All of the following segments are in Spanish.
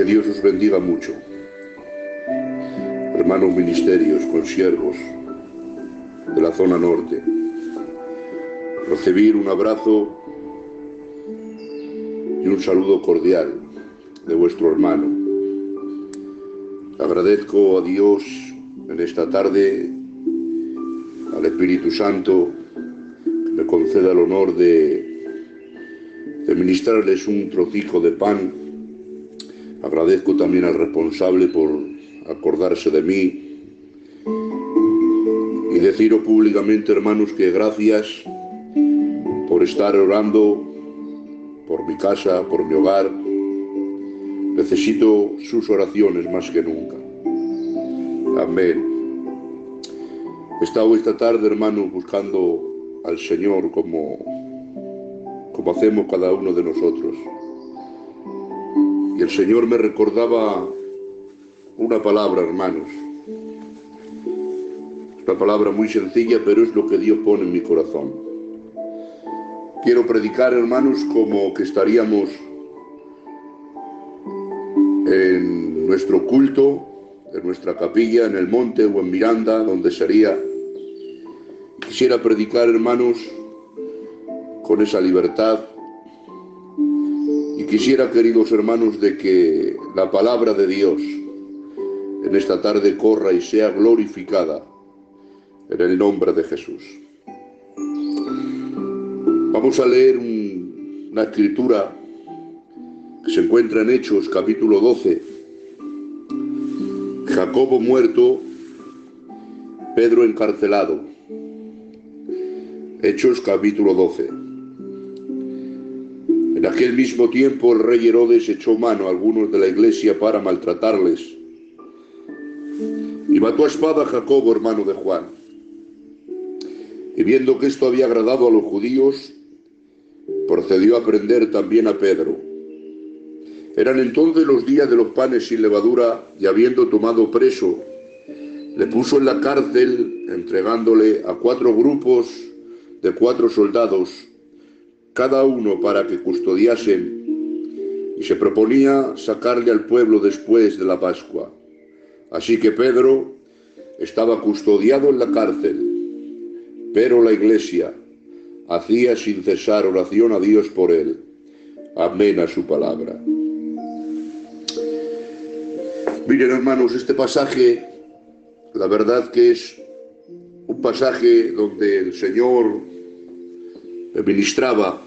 Que Dios os bendiga mucho. Hermanos ministerios, consiervos de la zona norte. Recibir un abrazo y un saludo cordial de vuestro hermano. Agradezco a Dios en esta tarde, al Espíritu Santo, que me conceda el honor de ministrarles un trocico de pan. Agradezco también al responsable por acordarse de mí y deciros públicamente, hermanos, que gracias por estar orando por mi casa, por mi hogar. Necesito sus oraciones más que nunca. Amén. He estado esta tarde, hermanos, buscando al Señor como hacemos cada uno de nosotros. Y el Señor me recordaba una palabra, hermanos. Es una palabra muy sencilla, pero es lo que Dios pone en mi corazón. Quiero predicar, hermanos, como que estaríamos en nuestro culto, en nuestra capilla, en el monte o en Miranda, donde sería. Quisiera predicar, hermanos, con esa libertad. Y quisiera, queridos hermanos, de que la palabra de Dios en esta tarde corra y sea glorificada en el nombre de Jesús. Vamos a leer una escritura que se encuentra en Hechos, capítulo 12. Jacobo muerto, Pedro encarcelado. Hechos, capítulo 12. En aquel mismo tiempo el rey Herodes echó mano a algunos de la iglesia para maltratarles y mató a espada a Jacobo, hermano de Juan. Y viendo que esto había agradado a los judíos, procedió a prender también a Pedro. Eran entonces los días de los panes sin levadura, y habiendo tomado preso, le puso en la cárcel, entregándole a 4 grupos de 4 soldados, cada uno para que custodiasen, y se proponía sacarle al pueblo después de la Pascua. Así que Pedro estaba custodiado en la cárcel, pero la iglesia hacía sin cesar oración a Dios por él. Amén a su palabra. Miren, hermanos, este pasaje, la verdad que es un pasaje donde el Señor me ministraba,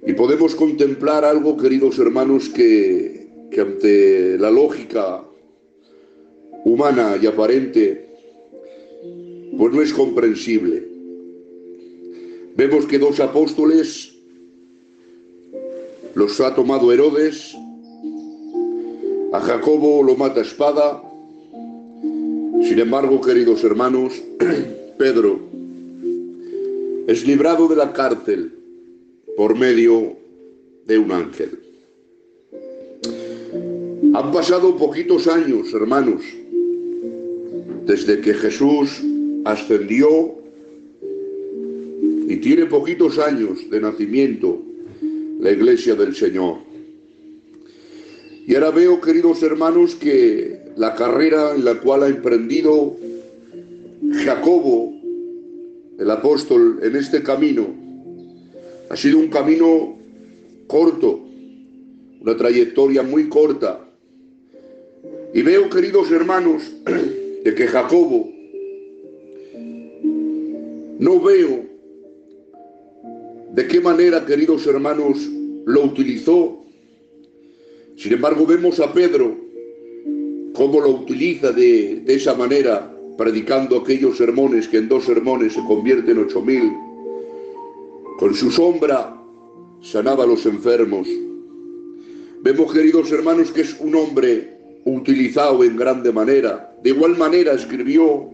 y podemos contemplar algo, queridos hermanos, que ante la lógica humana y aparente, pues no es comprensible. Vemos que 2 apóstoles los ha tomado Herodes, a Jacobo lo mata a espada. Sin embargo, queridos hermanos, Pedro es librado de la cárcel por medio de un ángel. Han pasado poquitos años, hermanos, desde que Jesús ascendió, y tiene poquitos años de nacimiento la iglesia del Señor. Y ahora veo, queridos hermanos, que la carrera en la cual ha emprendido Jacobo, el apóstol, en este camino, ha sido un camino corto, una trayectoria muy corta. Y veo, queridos hermanos, de que Jacobo, no veo de qué manera, queridos hermanos, lo utilizó. Sin embargo, vemos a Pedro cómo lo utiliza de esa manera, predicando aquellos sermones que en 2 sermones se convierten en 8.000. Con su sombra sanaba a los enfermos. Vemos, queridos hermanos, que es un hombre utilizado en grande manera. De igual manera escribió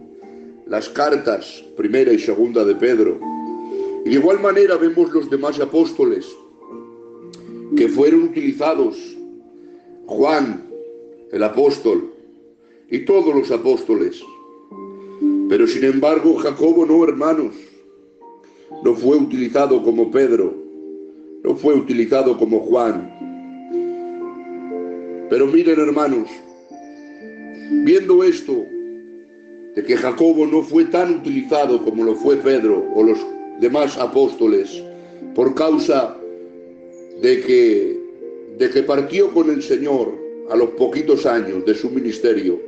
las cartas, 1ª y 2ª de Pedro. Y de igual manera vemos los demás apóstoles que fueron utilizados. Juan, el apóstol, y todos los apóstoles. Pero sin embargo, Jacobo no, hermanos. No fue utilizado como Pedro, no fue utilizado como Juan. Pero miren, hermanos, viendo esto, de que Jacobo no fue tan utilizado como lo fue Pedro o los demás apóstoles, por causa de que partió con el Señor a los poquitos años de su ministerio,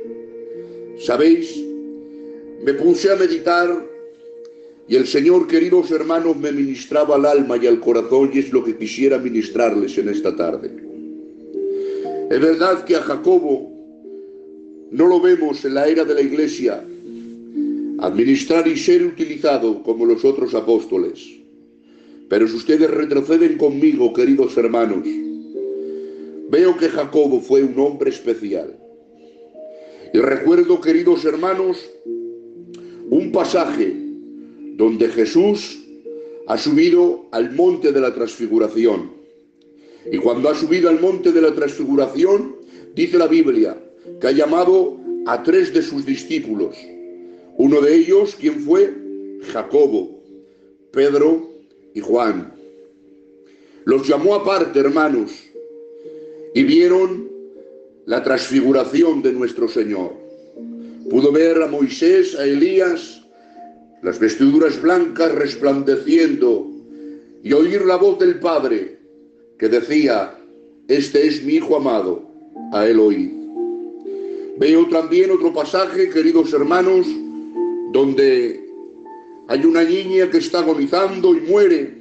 ¿sabéis? Me puse a meditar y el Señor, queridos hermanos, me ministraba al alma y al corazón, y es lo que quisiera ministrarles en esta tarde. Es verdad que a Jacobo no lo vemos en la era de la iglesia administrar y ser utilizado como los otros apóstoles. Pero si ustedes retroceden conmigo, queridos hermanos, veo que Jacobo fue un hombre especial. Y recuerdo, queridos hermanos, un pasaje donde Jesús ha subido al monte de la transfiguración. Y cuando ha subido al monte de la transfiguración, dice la Biblia que ha llamado a 3 de sus discípulos. Uno de ellos, ¿quién fue? Jacobo, Pedro y Juan. Los llamó aparte, hermanos, y vieron la transfiguración de nuestro Señor. Pudo ver a Moisés, a Elías, las vestiduras blancas resplandeciendo, y oír la voz del Padre que decía: este es mi Hijo amado, a él oíd. Veo también otro pasaje, queridos hermanos, donde hay una niña que está agonizando y muere,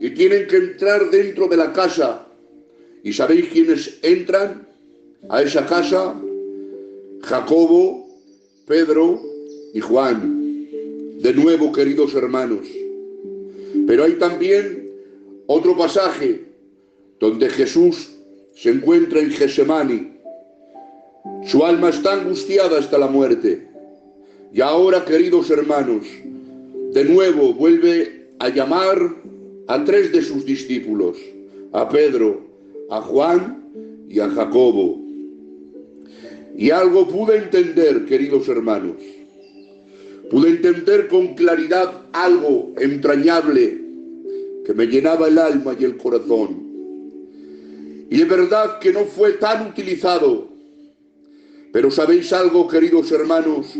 y tienen que entrar dentro de la casa. ¿Y sabéis quiénes entran a esa casa? Jacobo, Pedro y Juan. De nuevo, queridos hermanos. Pero hay también otro pasaje donde Jesús se encuentra en Getsemaní. Su alma está angustiada hasta la muerte. Y ahora, queridos hermanos, de nuevo vuelve a llamar a 3 de sus discípulos, a Pedro, a Juan y a Jacobo. Y algo pude entender, queridos hermanos. Pude entender con claridad algo entrañable que me llenaba el alma y el corazón. Y es verdad que no fue tan utilizado. Pero ¿sabéis algo, queridos hermanos?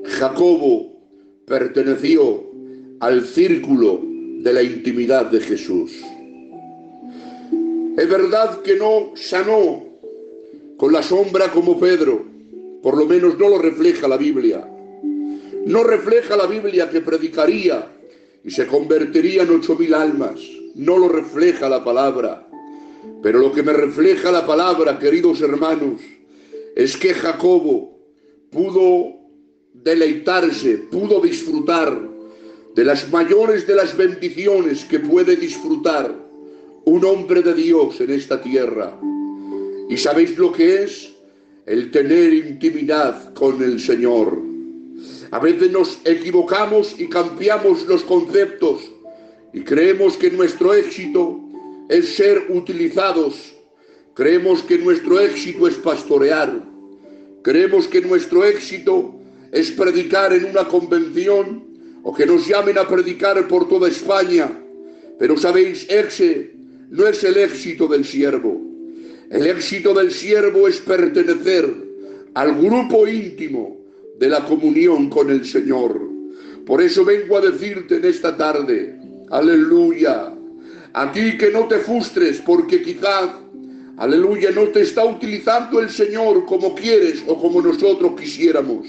Jacobo perteneció al círculo de la intimidad de Jesús. Es verdad que no sanó con la sombra como Pedro, por lo menos no lo refleja la Biblia. No refleja la Biblia que predicaría y se convertiría en 8.000 almas. No lo refleja la palabra. Pero lo que me refleja la palabra, queridos hermanos, es que Jacobo pudo deleitarse, pudo disfrutar de las mayores de las bendiciones que puede disfrutar un hombre de Dios en esta tierra. ¿Y sabéis lo que es? El tener intimidad con el Señor. A veces nos equivocamos y cambiamos los conceptos y creemos que nuestro éxito es ser utilizados. Creemos que nuestro éxito es pastorear. Creemos que nuestro éxito es predicar en una convención o que nos llamen a predicar por toda España. Pero sabéis, ese no es el éxito del siervo. El éxito del siervo es pertenecer al grupo íntimo de la comunión con el Señor. Por eso vengo a decirte en esta tarde, aleluya, a ti que no te frustres porque quizás, aleluya, no te está utilizando el Señor como quieres o como nosotros quisiéramos.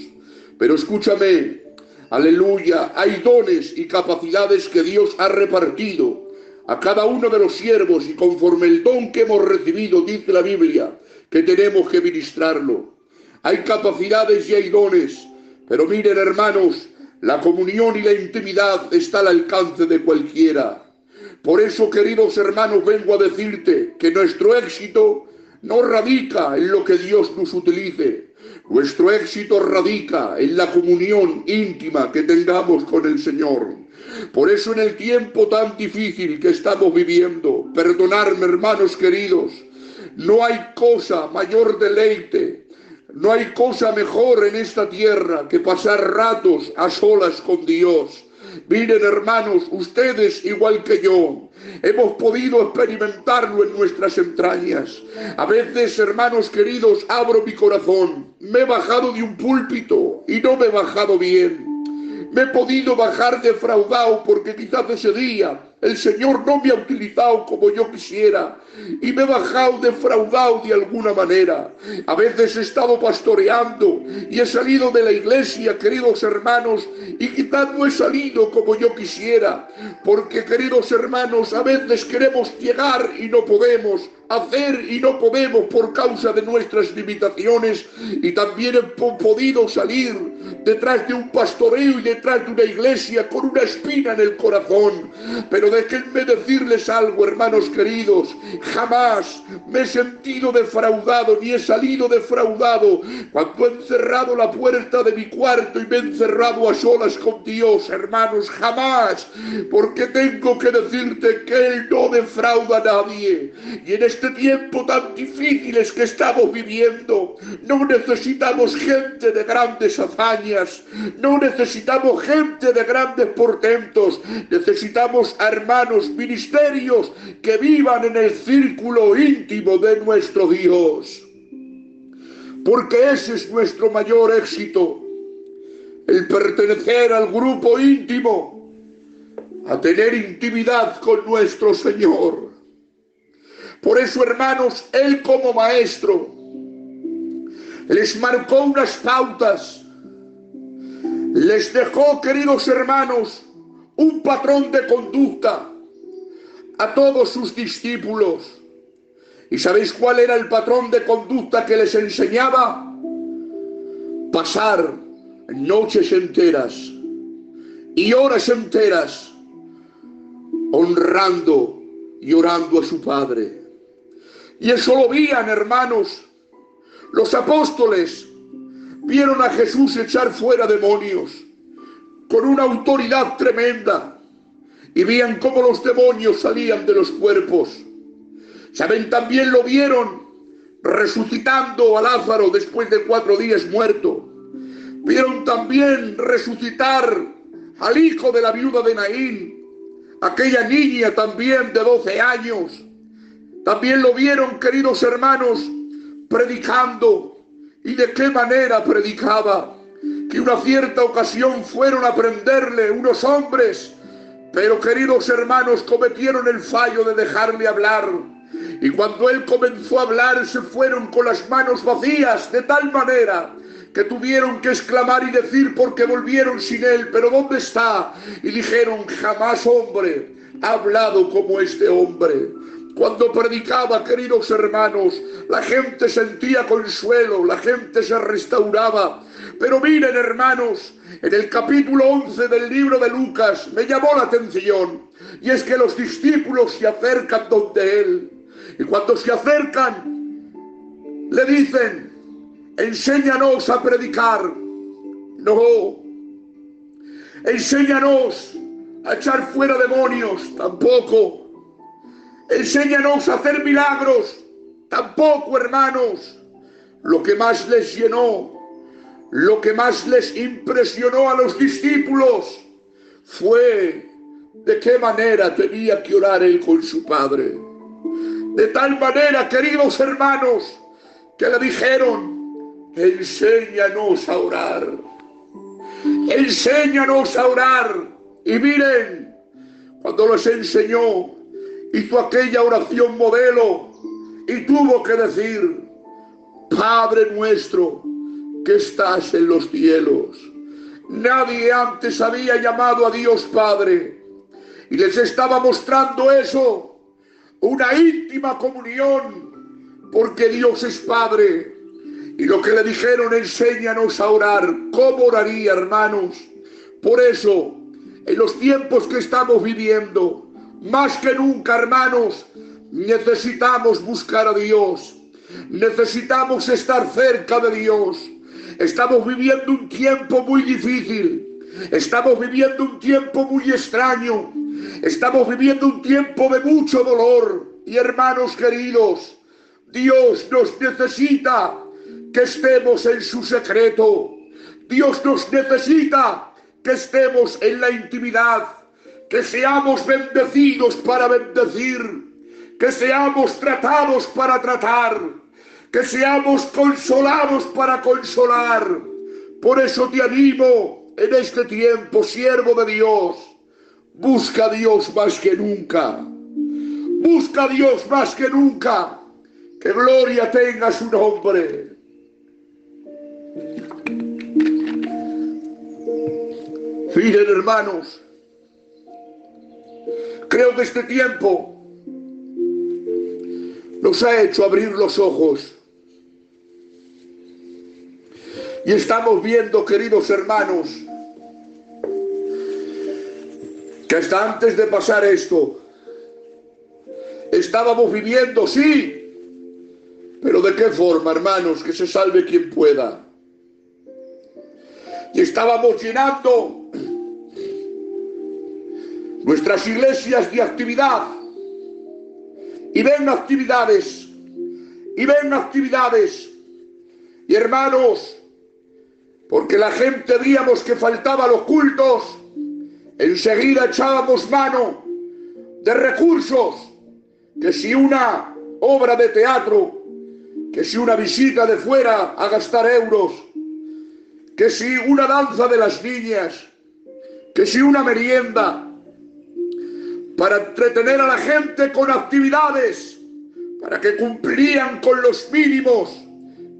Pero escúchame, aleluya, hay dones y capacidades que Dios ha repartido a cada uno de los siervos y conforme el don que hemos recibido, dice la Biblia, que tenemos que ministrarlo. Hay capacidades y hay dones, pero miren, hermanos, la comunión y la intimidad está al alcance de cualquiera. Por eso, queridos hermanos, vengo a decirte que nuestro éxito no radica en lo que Dios nos utilice. Nuestro éxito radica en la comunión íntima que tengamos con el Señor. Por eso en el tiempo tan difícil que estamos viviendo, perdonadme, hermanos queridos, no hay cosa mayor deleite, no hay cosa mejor en esta tierra que pasar ratos a solas con Dios. Miren, hermanos, ustedes igual que yo, hemos podido experimentarlo en nuestras entrañas. A veces, hermanos queridos, abro mi corazón. Me he bajado de un púlpito y no me he bajado bien. Me he podido bajar defraudado porque quizás ese día el Señor no me ha utilizado como yo quisiera y me he bajado defraudado de alguna manera. A veces he estado pastoreando y he salido de la iglesia, queridos hermanos, y quizás no he salido como yo quisiera, porque, queridos hermanos, a veces queremos llegar y no podemos, hacer y no podemos por causa de nuestras limitaciones, y también he podido salir detrás de un pastoreo y detrás de una iglesia con una espina en el corazón. Pero déjenme decirles algo, hermanos queridos, jamás me he sentido defraudado ni he salido defraudado cuando he cerrado la puerta de mi cuarto y me he encerrado a solas con Dios, hermanos, jamás, porque tengo que decirte que Él no defrauda a nadie. Y en este tiempo tan difíciles que estamos viviendo, no necesitamos gente de grandes hazañas, no necesitamos gente de grandes portentos, necesitamos, hermanos, ministerios que vivan en el círculo íntimo de nuestro Dios, porque ese es nuestro mayor éxito, el pertenecer al grupo íntimo, a tener intimidad con nuestro Señor. Por eso, hermanos, Él como maestro les marcó unas pautas, les dejó, queridos hermanos, un patrón de conducta a todos sus discípulos. ¿Y sabéis cuál era el patrón de conducta que les enseñaba? Pasar noches enteras y horas enteras honrando y orando a su Padre. Y eso lo veían, hermanos. Los apóstoles vieron a Jesús echar fuera demonios con una autoridad tremenda y veían cómo los demonios salían de los cuerpos. Saben, también lo vieron resucitando a Lázaro después de 4 días muerto. Vieron también resucitar al hijo de la viuda de Naín, aquella niña también de 12 años. También lo vieron, queridos hermanos, predicando. ¿Y de qué manera predicaba? Que una cierta ocasión fueron a prenderle unos hombres, pero, queridos hermanos, cometieron el fallo de dejarle hablar. Y cuando él comenzó a hablar, se fueron con las manos vacías, de tal manera que tuvieron que exclamar y decir, porque volvieron sin él: ¿pero dónde está? Y dijeron: jamás hombre ha hablado como este hombre. Cuando predicaba, queridos hermanos, la gente sentía consuelo, la gente se restauraba. Pero miren, hermanos, en el capítulo 11 del libro de Lucas me llamó la atención, y es que los discípulos se acercan donde él, y cuando se acercan le dicen: enséñanos a predicar. No. Enséñanos a echar fuera demonios. Tampoco. Enséñanos a hacer milagros. Tampoco, hermanos. Lo que más les llenó, lo que más les impresionó a los discípulos fue de qué manera tenía que orar él con su Padre. De tal manera, queridos hermanos, que le dijeron: enséñanos a orar. Enséñanos a orar. Y miren, cuando les enseñó, hizo aquella oración modelo y tuvo que decir: Padre nuestro que estás en los cielos. Nadie antes había llamado a Dios Padre, y les estaba mostrando eso, una íntima comunión, porque Dios es Padre. Y lo que le dijeron: enséñanos a orar. ¿Cómo oraría, hermanos? Por eso, en los tiempos que estamos viviendo, más que nunca, hermanos, necesitamos buscar a Dios. Necesitamos estar cerca de Dios. Estamos viviendo un tiempo muy difícil. Estamos viviendo un tiempo muy extraño. Estamos viviendo un tiempo de mucho dolor. Y, hermanos queridos, Dios nos necesita que estemos en su secreto. Dios nos necesita que estemos en la intimidad, que seamos bendecidos para bendecir, que seamos tratados para tratar, que seamos consolados para consolar. Por eso te animo en este tiempo, siervo de Dios, busca a Dios más que nunca. Busca a Dios más que nunca. Que gloria tenga su nombre. Miren, hermanos, creo que este tiempo nos ha hecho abrir los ojos. Y estamos viendo, queridos hermanos, que hasta antes de pasar esto, estábamos viviendo, sí, pero ¿de qué forma, hermanos? Que se salve quien pueda. Y estábamos llenando nuestras iglesias de actividad. Y ven actividades. Y ven actividades. Y hermanos, porque la gente veíamos que faltaba los cultos, enseguida echábamos mano de recursos, que si una obra de teatro, que si una visita de fuera a gastar euros, que si una danza de las niñas, que si una merienda, para entretener a la gente con actividades, para que cumplían con los mínimos,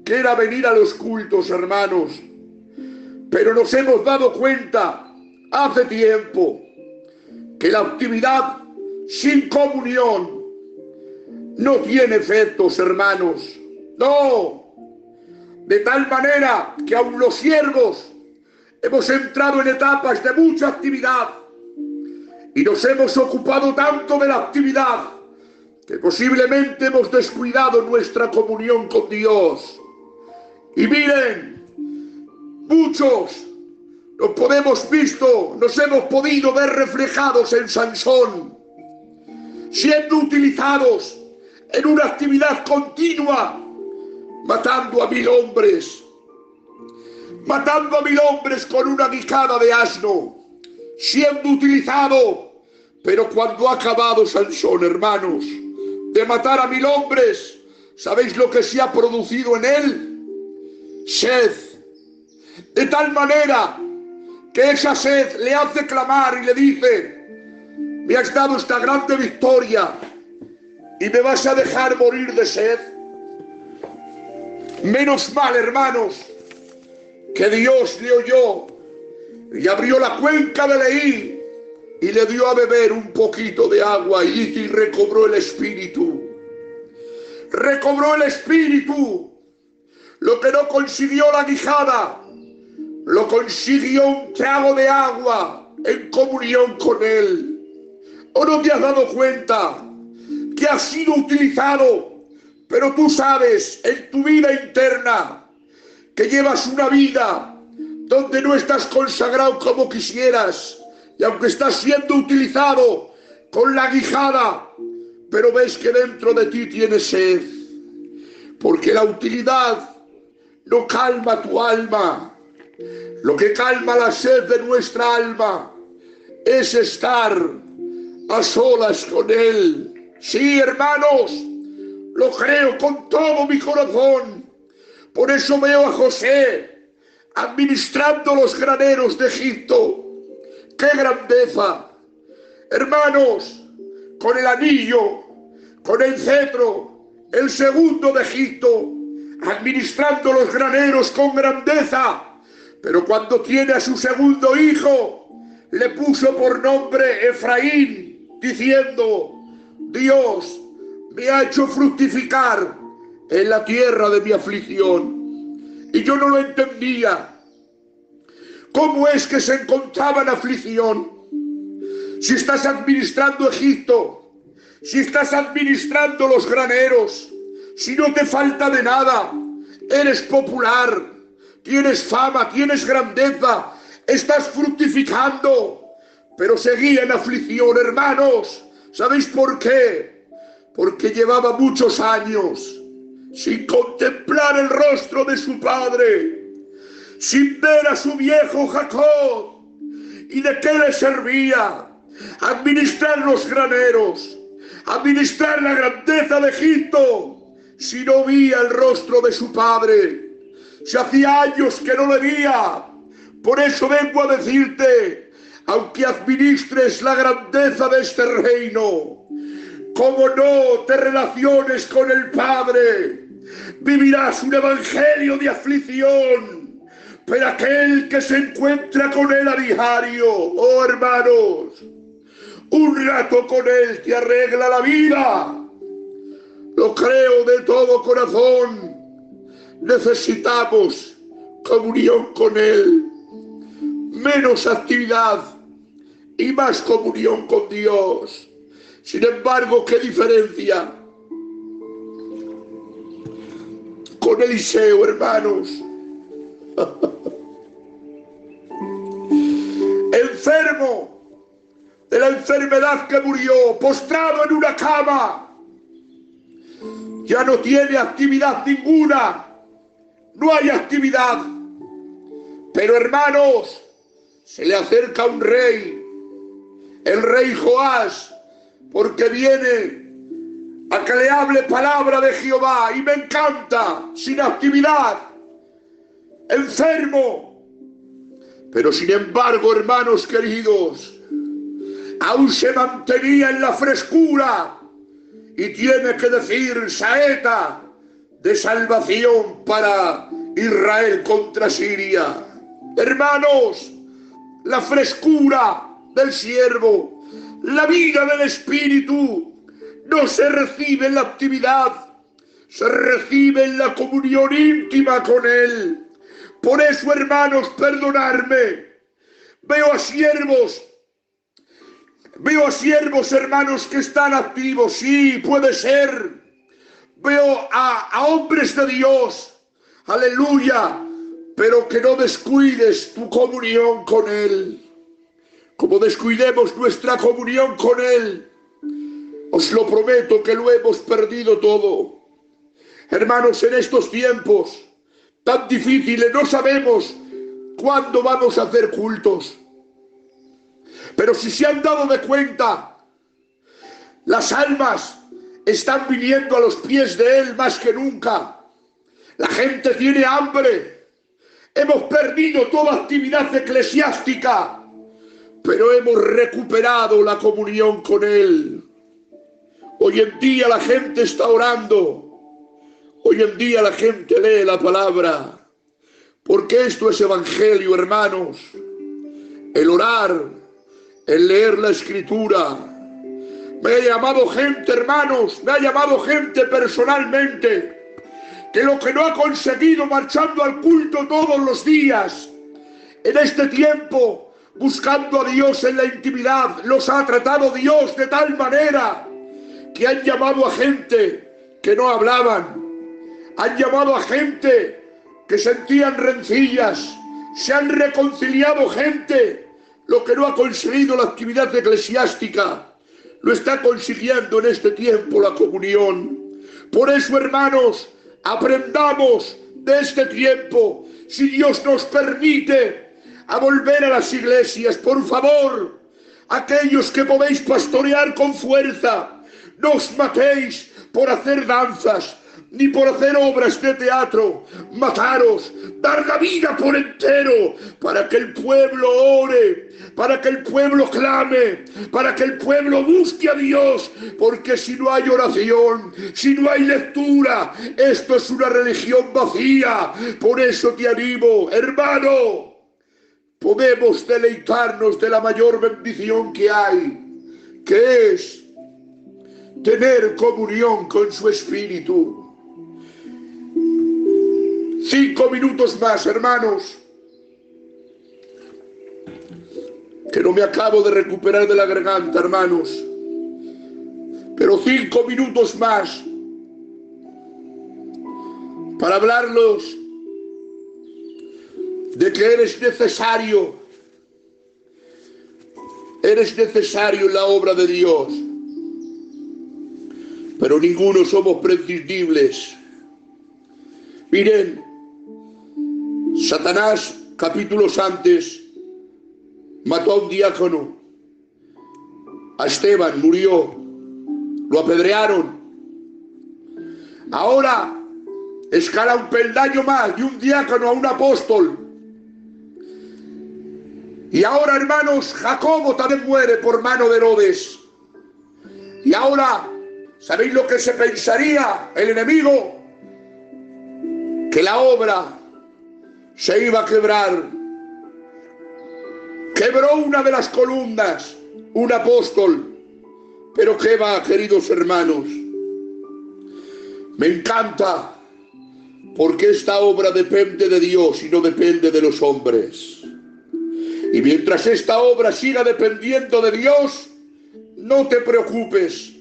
que era venir a los cultos, hermanos. Pero nos hemos dado cuenta hace tiempo que la actividad sin comunión no tiene efectos, hermanos. No, de tal manera que aun los siervos hemos entrado en etapas de mucha actividad y nos hemos ocupado tanto de la actividad que posiblemente hemos descuidado nuestra comunión con Dios. Y miren, muchos nos hemos podido ver reflejados en Sansón, siendo utilizados en una actividad continua, matando a 1000 hombres con una quijada de asno, siendo utilizado. Pero cuando ha acabado Sansón, hermanos, de matar a 1000 hombres, ¿sabéis lo que se ha producido en él? Sed. De tal manera que esa sed le hace clamar y le dice: me has dado esta grande victoria y me vas a dejar morir de sed. Menos mal, hermanos, que Dios le oyó y abrió la cuenca de Leí y le dio a beber un poquito de agua y recobró el espíritu. Recobró el espíritu. Lo que no consiguió la quijada, lo consiguió un trago de agua en comunión con él. ¿O no te has dado cuenta que has sido utilizado? Pero tú sabes en tu vida interna que llevas una vida donde no estás consagrado como quisieras, y aunque estás siendo utilizado con la guijada, pero ves que dentro de ti tienes sed, porque la utilidad no calma tu alma. Lo que calma la sed de nuestra alma es estar a solas con Él. Sí, hermanos, lo creo con todo mi corazón. Por eso veo a José administrando los graneros de Egipto. ¡Qué grandeza! Hermanos, con el anillo, con el cetro, el segundo de Egipto, administrando los graneros con grandeza. Pero cuando tiene a su segundo hijo, le puso por nombre Efraín, diciendo: Dios me ha hecho fructificar en la tierra de mi aflicción. Y yo no lo entendía. ¿Cómo es que se encontraba en aflicción? Si estás administrando Egipto, si estás administrando los graneros, si no te falta de nada, eres popular, tienes fama, tienes grandeza, estás fructificando, pero seguía en aflicción, hermanos. ¿Sabéis por qué? Porque llevaba muchos años sin contemplar el rostro de su padre, sin ver a su viejo Jacob. ¿Y de qué le servía administrar los graneros, administrar la grandeza de Egipto, si no veía el rostro de su padre, si hacía años que no le veía. Por eso vengo a decirte, aunque administres la grandeza de este reino, como no te relaciones con el Padre, vivirás un evangelio de aflicción. Pero aquel que se encuentra con él a diario, oh hermanos, un rato con él te arregla la vida. Lo creo de todo corazón. Necesitamos comunión con él, menos actividad y más comunión con Dios. Sin embargo, ¿qué diferencia con Eliseo, hermanos? Enfermo de la enfermedad que murió, postrado en una cama, ya no tiene actividad ninguna, no hay actividad. Pero hermanos, se le acerca un rey, el rey Joás, porque viene a que le hable palabra de Jehová, y me encanta, sin actividad, enfermo. Pero sin embargo, hermanos queridos, aún se mantenía en la frescura, y tiene que decir saeta de salvación para Israel contra Siria. Hermanos, la frescura del siervo, la vida del Espíritu, no se recibe en la actividad, se recibe en la comunión íntima con Él. Por eso, hermanos, perdonadme, veo a siervos, hermanos, que están activos, sí, puede ser. Veo a hombres de Dios, aleluya, pero que no descuides tu comunión con Él. Como descuidemos nuestra comunión con Él, os lo prometo que lo hemos perdido todo. Hermanos, en estos tiempos tan difíciles no sabemos cuándo vamos a hacer cultos. Pero si se han dado de cuenta, las almas están viniendo a los pies de Él más que nunca. La gente tiene hambre. Hemos perdido toda actividad eclesiástica, pero hemos recuperado la comunión con Él. Hoy en día la gente está orando. Hoy en día la gente lee la palabra. Porque esto es evangelio, hermanos. El orar, el leer la escritura. Me ha llamado gente, hermanos, me ha llamado gente personalmente, que lo que no ha conseguido marchando al culto todos los días, en este tiempo, buscando a Dios en la intimidad, los ha tratado Dios de tal manera que han llamado a gente que no hablaban, han llamado a gente que sentían rencillas, se han reconciliado gente. Lo que no ha conseguido la actividad eclesiástica, lo está consiguiendo en este tiempo la comunión. Por eso, hermanos, aprendamos de este tiempo, si Dios nos permite, a volver a las iglesias. Por favor, aquellos que podéis pastorear con fuerza, no os matéis por hacer danzas, ni por hacer obras de teatro. Mataros, dar la vida por entero, para que el pueblo ore, para que el pueblo clame, para que el pueblo busque a Dios. Porque si no hay oración, si no hay lectura, esto es una religión vacía. Por eso te animo, hermano, podemos deleitarnos de la mayor bendición que hay, que es tener comunión con su Espíritu. 5 minutos más, hermanos, que no me acabo de recuperar de la garganta, hermanos, pero 5 minutos más para hablarlos de que eres necesario en la obra de Dios, pero ninguno somos prescindibles. Miren, Satanás, capítulos antes, mató a un diácono a Esteban, murió, lo apedrearon. Ahora escala un peldaño más, de un diácono a un apóstol. Y ahora, hermanos, Jacobo también muere por mano de Herodes. Y ahora, ¿sabéis lo que se pensaría el enemigo? Que la obra se iba a quebrar. Quebró una de las columnas, un apóstol. Pero qué va, queridos hermanos. Me encanta, porque esta obra depende de Dios y no depende de los hombres. Y mientras esta obra siga dependiendo de Dios, no te preocupes.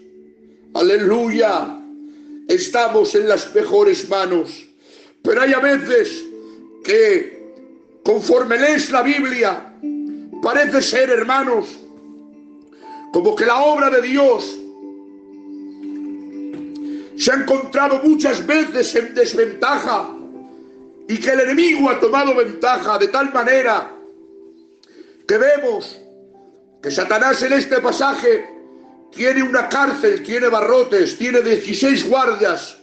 Aleluya. Estamos en las mejores manos. Pero hay a veces que, conforme lees la Biblia, parece ser, hermanos, como que la obra de Dios se ha encontrado muchas veces en desventaja y que el enemigo ha tomado ventaja de tal manera que vemos que Satanás en este pasaje tiene una cárcel, tiene barrotes, tiene 16 guardias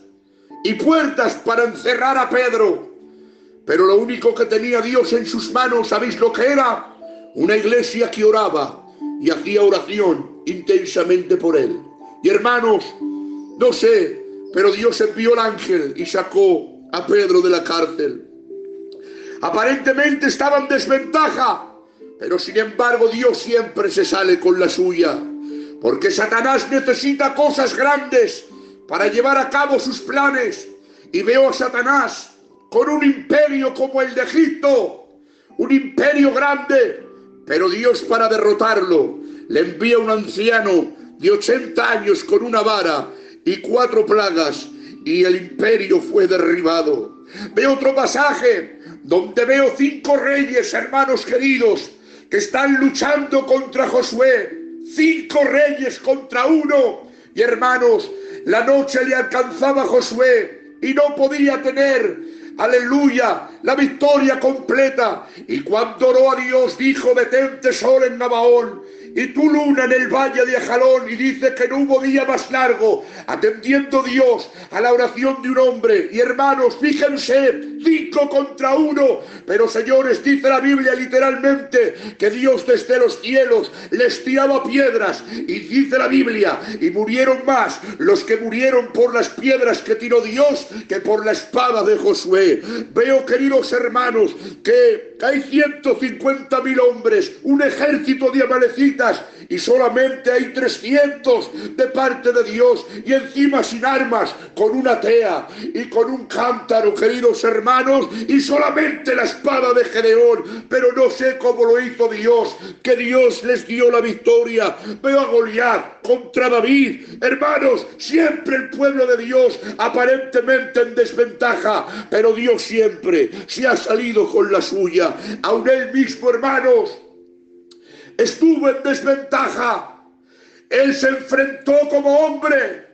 y puertas para encerrar a Pedro. Pero lo único que tenía Dios en sus manos, ¿sabéis lo que era? Una iglesia que oraba y hacía oración intensamente por él. Y hermanos, no sé, pero Dios envió el ángel y sacó a Pedro de la cárcel. Aparentemente estaba en desventaja, pero sin embargo Dios siempre se sale con la suya. Porque Satanás necesita cosas grandes para llevar a cabo sus planes. Y veo a Satanás con un imperio como el de Egipto, un imperio grande, pero Dios, para derrotarlo, le envía un anciano de 80 años con una vara y 4 plagas, y el imperio fue derribado. Veo otro pasaje donde veo 5 reyes, hermanos queridos, que están luchando contra Josué. 5 reyes contra uno. Y hermanos, la noche le alcanzaba a Josué y no podía tener, aleluya, la victoria completa. Y cuando oró a Dios, dijo: detente sol en Gabaón y tu luna en el valle de Ajalón. Y dice que no hubo día más largo, atendiendo Dios a la oración de un hombre. Y hermanos, fíjense, 5 contra 1. Pero señores, dice la Biblia literalmente que Dios desde los cielos les tiraba piedras. Y dice la Biblia, y murieron más los que murieron por las piedras que tiró Dios que por la espada de Josué. Veo, queridos hermanos, que hay 150.000 hombres, un ejército de amalecitas, y solamente hay 300 de parte de Dios, y encima sin armas, con una tea y con un cántaro, queridos hermanos, y solamente la espada de Gedeón. Pero no sé cómo lo hizo Dios, que Dios les dio la victoria. Veo a Goliat contra David. Hermanos, siempre el pueblo de Dios aparentemente en desventaja, pero Dios siempre se ha salido con la suya. Aun él mismo, hermanos, estuvo en desventaja. Él se enfrentó como hombre,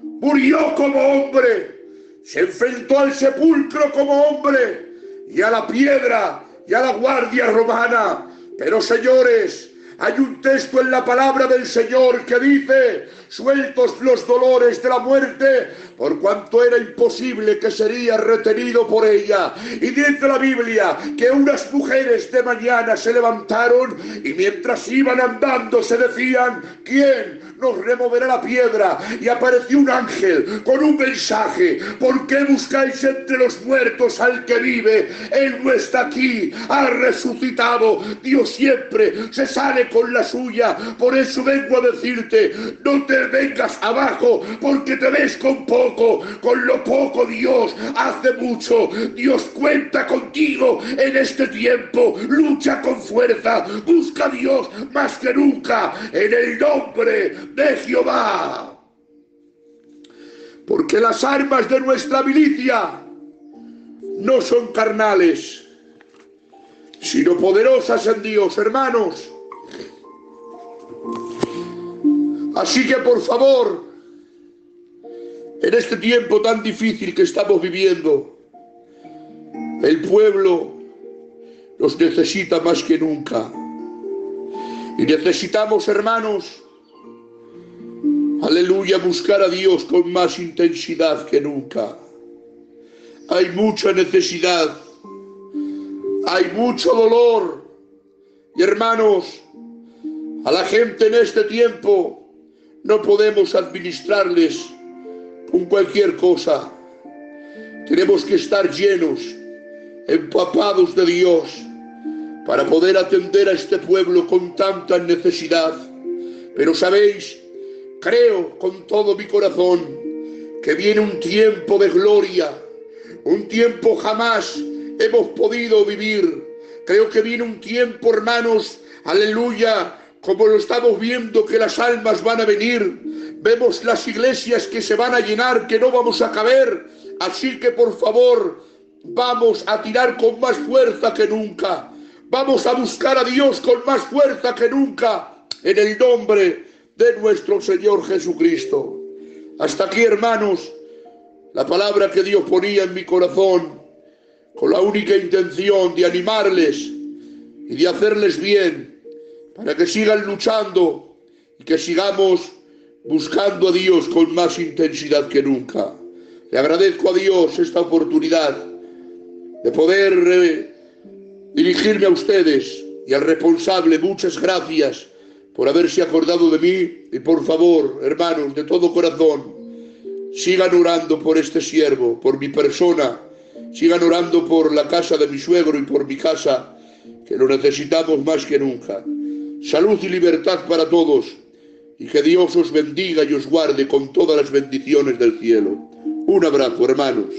murió como hombre, se enfrentó al sepulcro como hombre y a la piedra y a la guardia romana. Pero señores, hay un texto en la palabra del Señor que dice: sueltos los dolores de la muerte, por cuanto era imposible que sería retenido por ella. Y dice la Biblia que unas mujeres de mañana se levantaron y mientras iban andando se decían: ¿quién nos removerá la piedra? Y apareció un ángel con un mensaje: ¿por qué buscáis entre los muertos al que vive? Él no está aquí, ha resucitado. Dios siempre se sale con la suya. Por eso vengo a decirte: no te vengas abajo porque te ves con poco. Con lo poco Dios hace mucho. Dios cuenta contigo en este tiempo. Lucha con fuerza, busca a Dios más que nunca, en el nombre de Jehová. Porque las armas de nuestra milicia no son carnales, sino poderosas en Dios, hermanos. Así que por favor, en este tiempo tan difícil que estamos viviendo, el pueblo nos necesita más que nunca. Y necesitamos, hermanos, aleluya, buscar a Dios con más intensidad que nunca. Hay mucha necesidad, hay mucho dolor. Y hermanos, a la gente en este tiempo no podemos administrarles con cualquier cosa. Tenemos que estar llenos, empapados de Dios, para poder atender a este pueblo con tanta necesidad. Pero sabéis, creo con todo mi corazón que viene un tiempo de gloria, un tiempo jamás hemos podido vivir. Creo que viene un tiempo, hermanos, aleluya, como lo estamos viendo, que las almas van a venir. Vemos las iglesias que se van a llenar, que no vamos a caber. Así que por favor, vamos a tirar con más fuerza que nunca. Vamos a buscar a Dios con más fuerza que nunca, en el nombre de nuestro Señor Jesucristo. Hasta aquí, hermanos, la palabra que Dios ponía en mi corazón, con la única intención de animarles y de hacerles bien, para que sigan luchando y que sigamos buscando a Dios con más intensidad que nunca. Le agradezco a Dios esta oportunidad de poder dirigirme a ustedes, y al responsable, muchas gracias por haberse acordado de mí. Y por favor, hermanos, de todo corazón, sigan orando por este siervo, por mi persona, sigan orando por la casa de mi suegro y por mi casa, que lo necesitamos más que nunca. Salud y libertad para todos, y que Dios os bendiga y os guarde con todas las bendiciones del cielo. Un abrazo, hermanos.